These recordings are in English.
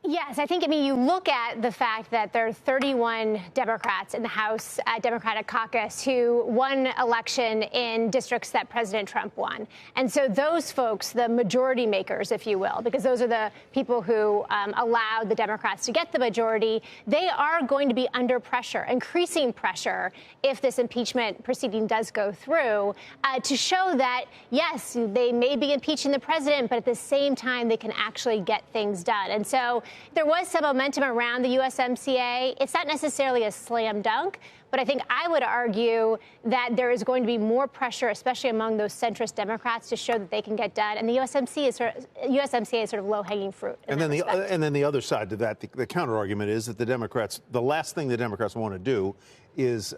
Yes, I think, you look at the fact that there are 31 Democrats in the House Democratic caucus who won election in districts that President Trump won. And so those folks, the majority makers, if you will, because those are the people who allowed the Democrats to get the majority, they are going to be under pressure, increasing pressure, if this impeachment proceeding does go through, to show that, yes, they may be impeaching the president, but at the same time, they can actually get things done. And so there was some momentum around the USMCA. It's not necessarily a slam dunk, but I think I would argue that there is going to be more pressure, especially among those centrist Democrats, to show that they can get done. And the USMCA is sort of low-hanging fruit. And then the other side to that, the counter argument is that the last thing the Democrats want to do is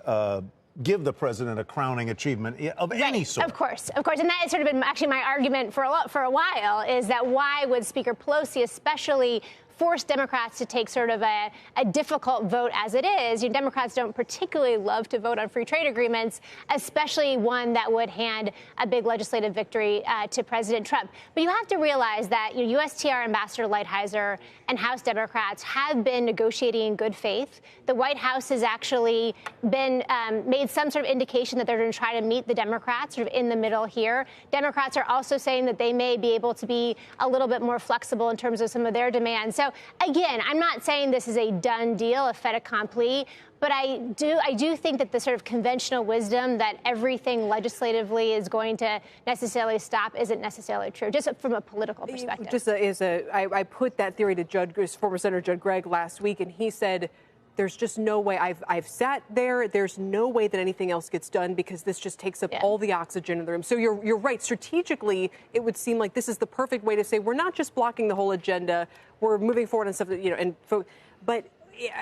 give the president a crowning achievement of any sort. Of course. And that has sort of been actually my argument for a while, is that why would Speaker Pelosi especially force Democrats to take sort of a difficult vote as it is? Democrats don't particularly love to vote on free trade agreements, especially one that would hand a big legislative victory to President Trump. But you have to realize that USTR Ambassador Lighthizer and House Democrats have been negotiating in good faith. The White House has actually been made some sort of indication that they're going to try to meet the Democrats sort of in the middle here. Democrats are also saying that they may be able to be a little bit more flexible in terms of some of their demands. So again, I'm not saying this is a done deal, a fait accompli, but I do think that the sort of conventional wisdom that everything legislatively is going to necessarily stop isn't necessarily true, just from a political perspective. I put that theory to former Senator Judd Gregg last week, and he said, there's just no way. I've sat there. There's no way that anything else gets done because this just takes up all the oxygen in the room. So you're right. Strategically, it would seem like this is the perfect way to say we're not just blocking the whole agenda. We're moving forward on stuff that, but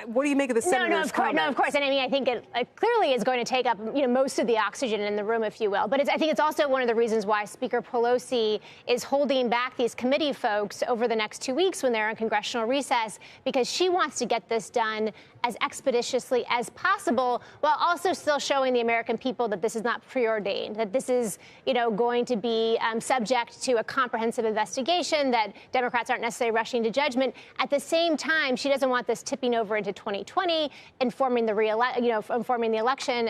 what do you make of the senator's comments? No, of course. And I think it clearly is going to take up, most of the oxygen in the room, if you will. But I think it's also one of the reasons why Speaker Pelosi is holding back these committee folks over the next 2 weeks when they're in congressional recess, because she wants to get this done as expeditiously as possible, while also still showing the American people that this is not preordained, that this is, going to be subject to a comprehensive investigation, that Democrats aren't necessarily rushing to judgment. At the same time, she doesn't want this tipping over into 2020, informing the election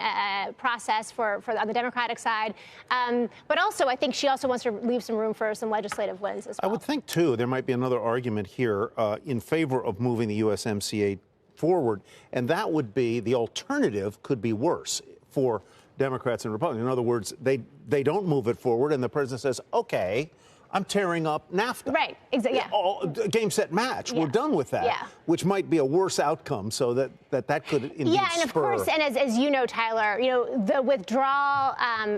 process on the Democratic side. But also, I think she also wants to leave some room for some legislative wins as well. I would think, too, there might be another argument here in favor of moving the USMCA forward, and that would be the alternative could be worse for Democrats and Republicans. In other words, they don't move it forward, and the president says, okay, I'm tearing up NAFTA. Right, exactly. Yeah. Game, set, match. Yeah. We're done with that, which might be a worse outcome, so that could indeed and of course, and as you know, Tyler, the withdrawal,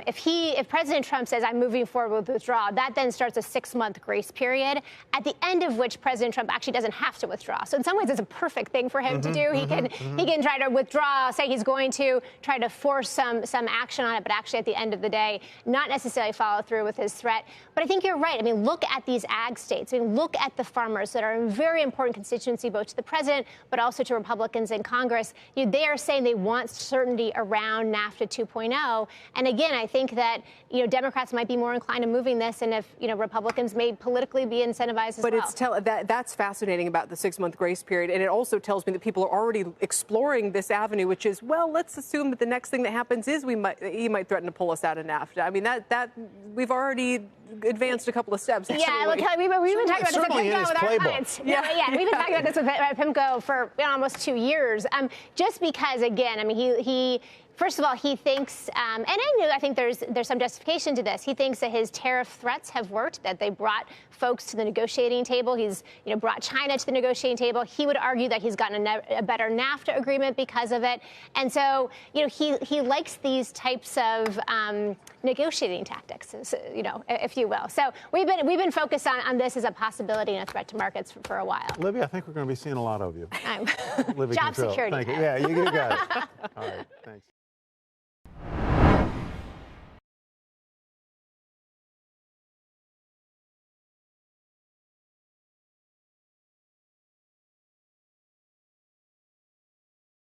if President Trump says, I'm moving forward with withdrawal, that then starts a 6-month grace period, at the end of which President Trump actually doesn't have to withdraw. So in some ways, it's a perfect thing for him to do. He can try to withdraw, say he's going to try to force some action on it, but actually at the end of the day, not necessarily follow through with his threat. But I think you're right. Look at these ag states. Look at the farmers that are a very important constituency, both to the president, but also to Republicans in Congress. They are saying they want certainty around NAFTA 2.0. And again, I think that, Democrats might be more inclined to moving this, and if, Republicans may politically be incentivized as well. But that's fascinating about the 6-month grace period. And it also tells me that people are already exploring this avenue, which is, well, let's assume that the next thing that happens is he might threaten to pull us out of NAFTA. that we've already advanced a couple of steps. Yeah, look, we've been talking about this at Pimco with our clients. We've been talking about this with Pimco for almost 2 years. Just because, again, he first of all, he thinks, and I think there's some justification to this. He thinks that his tariff threats have worked, that they brought folks to the negotiating table. He's, brought China to the negotiating table. He would argue that he's gotten a better NAFTA agreement because of it. And so, he likes these types of negotiating tactics, if you will. So we've been focused on this as a possibility and a threat to markets for a while. Libby, I think we're going to be seeing a lot of you. Libby Job Cantrill. Security. Thank you. Yeah, you got it. All right. Thanks.